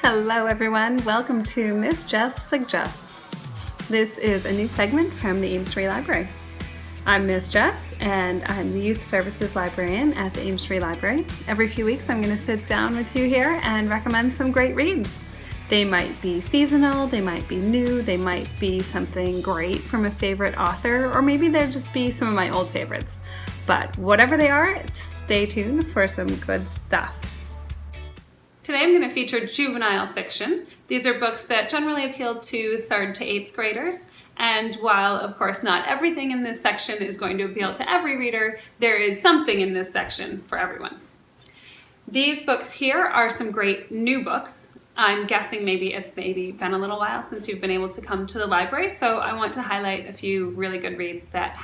Hello everyone, welcome to Miss Jess Suggests. This is a new segment from the Ames Free Library. I'm Miss Jess and I'm the Youth Services Librarian at the Ames Free Library. Every few weeks I'm going to sit down with you here and recommend some great reads. They might be seasonal, they might be new, they might be something great from a favorite author, or maybe they'll just be some of my old favorites. But whatever they are, stay tuned for some good stuff. Today I'm going to feature juvenile fiction. These are books that generally appeal to 3rd to 8th graders, and while of course not everything in this section is going to appeal to every reader, there is something in this section for everyone. These books here are some great new books. I'm guessing it's been a little while since you've been able to come to the library, so I want to highlight a few really good reads that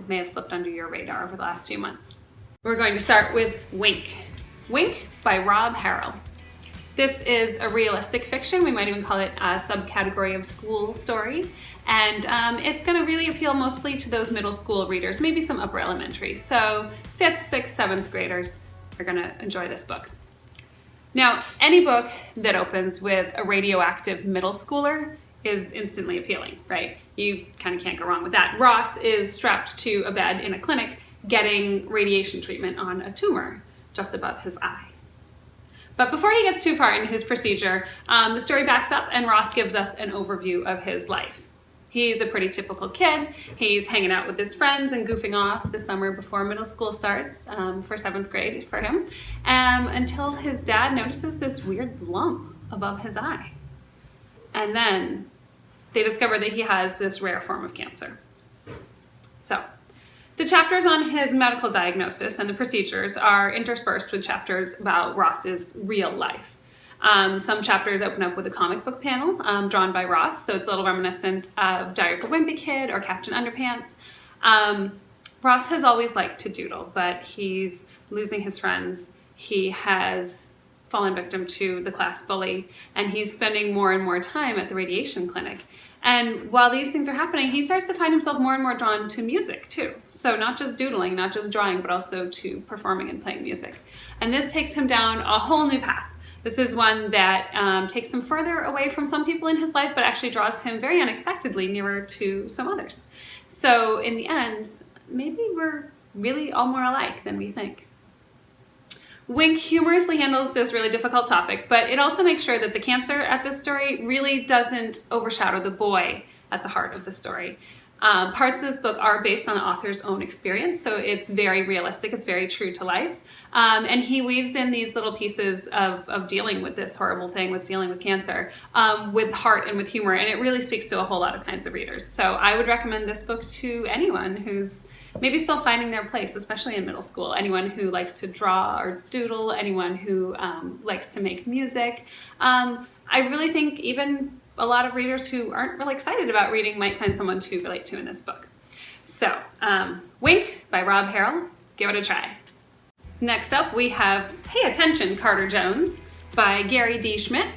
may have slipped under your radar over the last few months. We're going to start with Wink. Wink by Rob Harrell. This is a realistic fiction. We might even call it a subcategory of school story. And it's going to really appeal mostly to those middle school readers, maybe some upper elementary. So 5th, 6th, 7th graders are going to enjoy this book. Now, any book that opens with a radioactive middle schooler is instantly appealing, right? You kind of can't go wrong with that. Ross is strapped to a bed in a clinic getting radiation treatment on a tumor just above his eye. But before he gets too far into his procedure, the story backs up and Ross gives us an overview of his life. He's a pretty typical kid. He's hanging out with his friends and goofing off the summer before middle school starts for 7th grade for him, until his dad notices this weird lump above his eye. And then they discover that he has this rare form of cancer. So the chapters on his medical diagnosis and the procedures are interspersed with chapters about Ross's real life. Some chapters open up with a comic book panel drawn by Ross, so it's a little reminiscent of Diary of a Wimpy Kid or Captain Underpants. Ross has always liked to doodle, but he's losing his friends. He has fallen victim to the class bully, and he's spending more and more time at the radiation clinic. And while these things are happening, he starts to find himself more and more drawn to music too. So not just doodling, not just drawing, but also to performing and playing music. And this takes him down a whole new path. This is one that takes him further away from some people in his life, but actually draws him very unexpectedly nearer to some others. So in the end, maybe we're really all more alike than we think. Wink humorously handles this really difficult topic, but it also makes sure that the cancer at this story really doesn't overshadow the boy at the heart of the story. Parts of this book are based on the author's own experience, so it's very realistic, it's very true to life. And he weaves in these little pieces of dealing with this horrible thing, with dealing with cancer, with heart and with humor, and it really speaks to a whole lot of kinds of readers. So I would recommend this book to anyone who's maybe still finding their place, especially in middle school. Anyone who likes to draw or doodle, anyone who likes to make music. I really think even a lot of readers who aren't really excited about reading might find someone to relate to in this book. So, Wink by Rob Harrell, give it a try. Next up we have Pay Attention, Carter Jones by Gary D. Schmidt.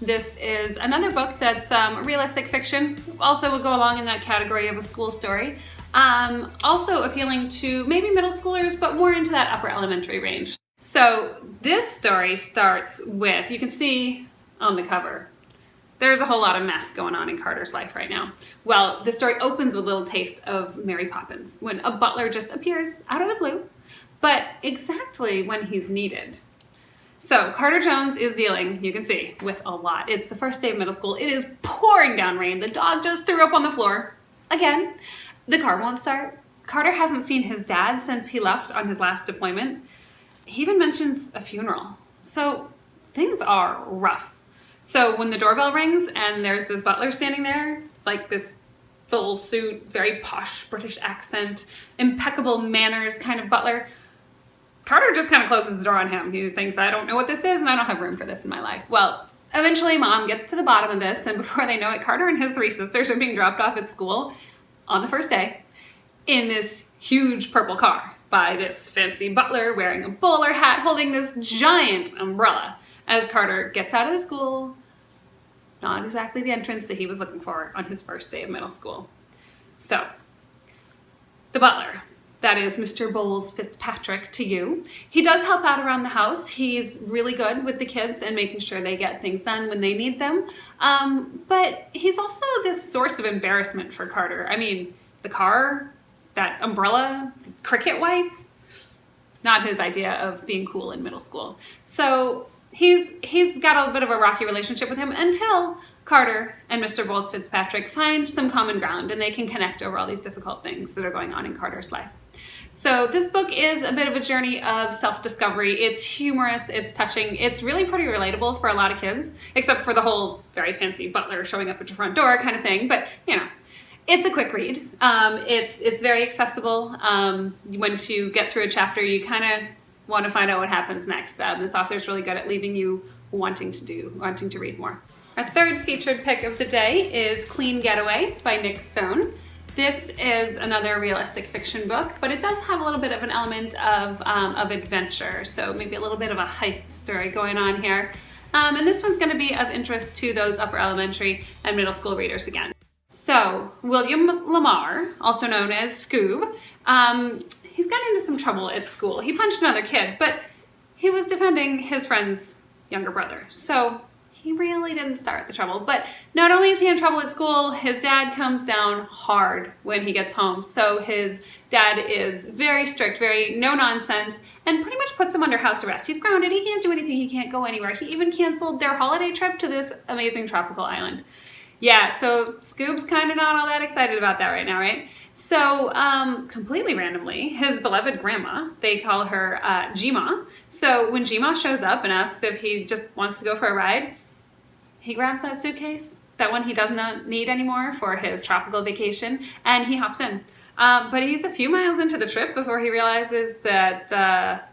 This is another book that's realistic fiction, also would go along in that category of a school story. Also appealing to maybe middle schoolers, but more into that upper elementary range. So this story starts with, you can see on the cover, there's a whole lot of mess going on in Carter's life right now. Well, the story opens with a little taste of Mary Poppins, when a butler just appears out of the blue, but exactly when he's needed. So Carter Jones is dealing, you can see, with a lot. It's the first day of middle school. It is pouring down rain. The dog just threw up on the floor again. The car won't start. Carter hasn't seen his dad since he left on his last deployment. He even mentions a funeral. So things are rough. So when the doorbell rings and there's this butler standing there, like this full suit, very posh British accent, impeccable manners kind of butler, Carter just kind of closes the door on him. He thinks, I don't know what this is and I don't have room for this in my life. Well, eventually Mom gets to the bottom of this, and before they know it, Carter and his 3 sisters are being dropped off at school on the first day in this huge purple car by this fancy butler wearing a bowler hat holding this giant umbrella as Carter gets out of the school. Not exactly the entrance that he was looking for on his first day of middle school. So, the butler, that is Mr. Bowles Fitzpatrick to you. He does help out around the house. He's really good with the kids and making sure they get things done when they need them. But he's also this source of embarrassment for Carter. I mean, the car, that umbrella, cricket whites, not his idea of being cool in middle school. So he's got a bit of a rocky relationship with him until Carter and Mr. Bowles Fitzpatrick find some common ground and they can connect over all these difficult things that are going on in Carter's life. So this book is a bit of a journey of self-discovery. It's humorous, it's touching, it's really pretty relatable for a lot of kids, except for the whole very fancy butler showing up at your front door kind of thing. But, you know, it's a quick read. It's very accessible. Once you get through a chapter, you kind of want to find out what happens next. This author's really good at leaving you wanting to read more. Our third featured pick of the day is Clean Getaway by Nick Stone. This is another realistic fiction book, but it does have a little bit of an element of adventure, so maybe a little bit of a heist story going on here. And this one's going to be of interest to those upper elementary and middle school readers again. So, William Lamar, also known as Scoob, he's gotten into some trouble at school. He punched another kid, but he was defending his friend's younger brother. So he really didn't start the trouble. But not only is he in trouble at school, his dad comes down hard when he gets home. So his dad is very strict, very no nonsense, and pretty much puts him under house arrest. He's grounded, he can't do anything, he can't go anywhere. He even canceled their holiday trip to this amazing tropical island. Yeah, so Scoob's kind of not all that excited about that right now, right? So, completely randomly, his beloved grandma, they call her Gma. So when Gma shows up and asks if he just wants to go for a ride, he grabs that suitcase, that one he does not need anymore for his tropical vacation, and he hops in. But he's a few miles into the trip before he realizes that,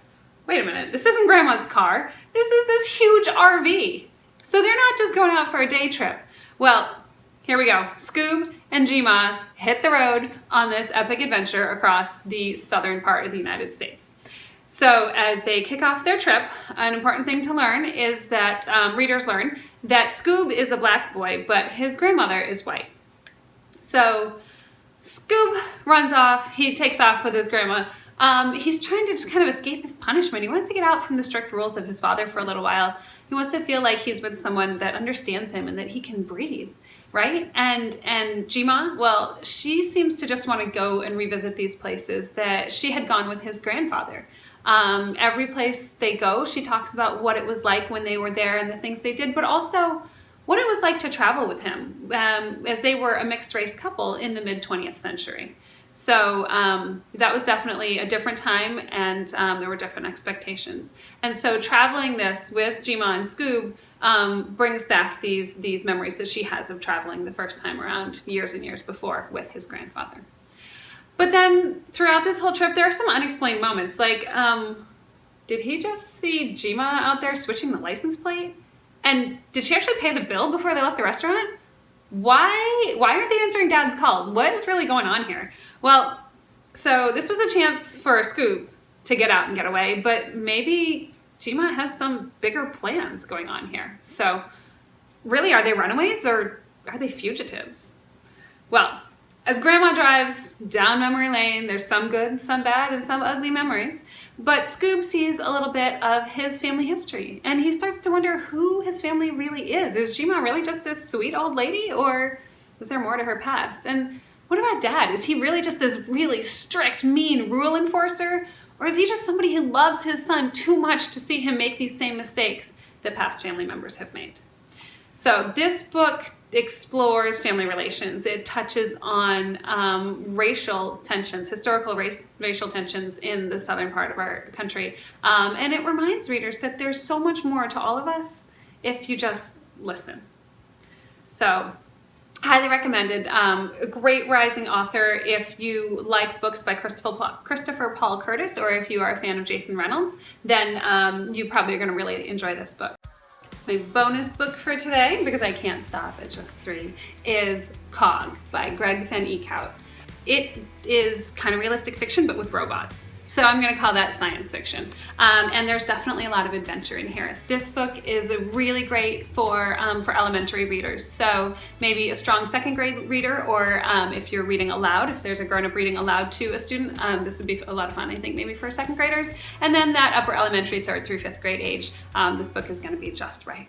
wait a minute, this isn't Grandma's car. This is this huge RV. So they're not just going out for a day trip. Well, here we go. Scoob and Gma hit the road on this epic adventure across the southern part of the United States. So as they kick off their trip, an important thing to learn is that readers learn that Scoob is a black boy, but his grandmother is white. So Scoob runs off. He takes off with his grandma. He's trying to just kind of escape his punishment. He wants to get out from the strict rules of his father for a little while. He wants to feel like he's with someone that understands him and that he can breathe, right? And Gma, well, she seems to just want to go and revisit these places that she had gone with his grandfather. Every place they go, she talks about what it was like when they were there and the things they did, but also what it was like to travel with him, as they were a mixed race couple in the mid-20th century. So that was definitely a different time, and there were different expectations. And so traveling this with Gma and Scoob brings back these memories that she has of traveling the first time around years and years before with his grandfather. But then throughout this whole trip, there are some unexplained moments. Like, did he just see Gma out there switching the license plate? And did she actually pay the bill before they left the restaurant? Why aren't they answering Dad's calls? What is really going on here? Well, so this was a chance for Scoob to get out and get away, but maybe Gma has some bigger plans going on here. So really, are they runaways or are they fugitives? Well, as Grandma drives down memory lane, there's some good, some bad, and some ugly memories. But Scoob sees a little bit of his family history, and he starts to wonder who his family really is. Is Gma really just this sweet old lady, or is there more to her past? And what about Dad? Is he really just this really strict, mean rule enforcer? Or is he just somebody who loves his son too much to see him make these same mistakes that past family members have made? So this book explores family relations. It touches on racial tensions, historical racial tensions in the southern part of our country. And it reminds readers that there's so much more to all of us if you just listen. So, highly recommended. A great rising author if you like books by Christopher Paul Curtis, or if you are a fan of Jason Reynolds, then you probably are going to really enjoy this book. My bonus book for today, because I can't stop at just 3, is Cog by Greg Van Eekhout. It is kind of realistic fiction, but with robots. So I'm going to call that science fiction. And there's definitely a lot of adventure in here. This book is really great for elementary readers. So maybe a strong second grade reader, or if you're reading aloud, if there's a grown-up reading aloud to a student, this would be a lot of fun, I think, maybe for second graders. And then that upper elementary, 3rd through 5th grade age, this book is going to be just right.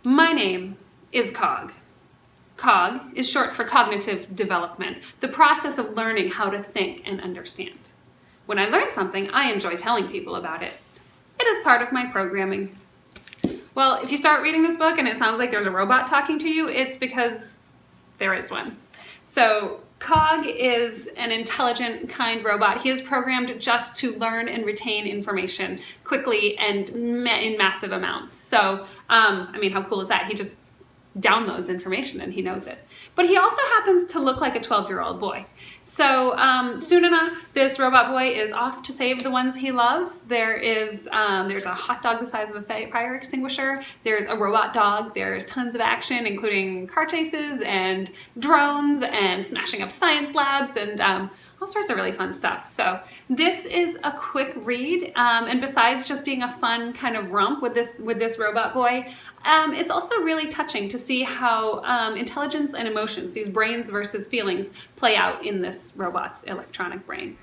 My name is COG. COG is short for cognitive development, the process of learning how to think and understand. When I learn something, I enjoy telling people about it. It is part of my programming. Well, if you start reading this book and it sounds like there's a robot talking to you, it's because there is one. So COG is an intelligent, kind robot. He is programmed just to learn and retain information quickly and in massive amounts. So, I mean, how cool is that? He just downloads information and he knows it. But he also happens to look like a 12-year-old boy. So soon enough, this robot boy is off to save the ones he loves. There's a hot dog the size of a fire extinguisher. There's a robot dog. There's tons of action, including car chases and drones and smashing up science labs and all sorts of really fun stuff. So this is a quick read, and besides just being a fun kind of romp with this robot boy, it's also really touching to see how intelligence and emotions, these brains versus feelings, play out in this robot's electronic brain.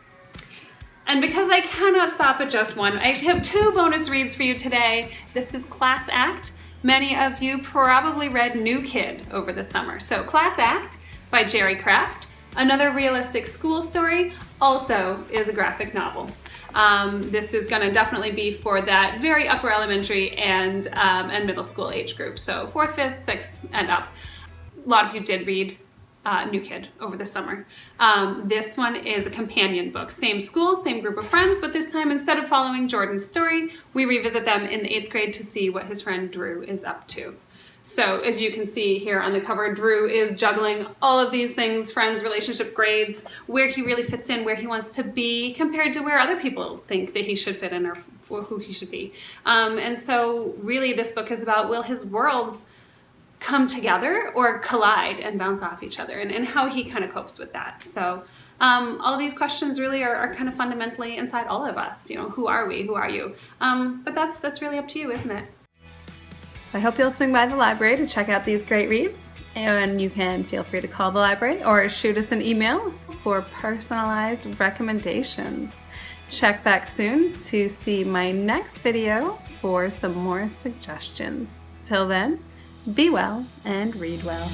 And because I cannot stop at just one, I have 2 bonus reads for you today. This is Class Act. Many of you probably read New Kid over the summer. So Class Act by Jerry Craft, another realistic school story, also is a graphic novel. This is going to definitely be for that very upper elementary and middle school age group. So 4th, 5th, 6th, and up. A lot of you did read New Kid over the summer. This one is a companion book. Same school, same group of friends, but this time instead of following Jordan's story, we revisit them in the 8th grade to see what his friend Drew is up to. So as you can see here on the cover, Drew is juggling all of these things: friends, relationship, grades, where he really fits in, where he wants to be compared to where other people think that he should fit in or who he should be. And so really this book is about, will his worlds come together or collide and bounce off each other, and how he kind of copes with that. So all these questions really are kind of fundamentally inside all of us. You know, who are we? Who are you? But that's really up to you, isn't it? I hope you'll swing by the library to check out these great reads, and you can feel free to call the library or shoot us an email for personalized recommendations. Check back soon to see my next video for some more suggestions. Till then, be well and read well.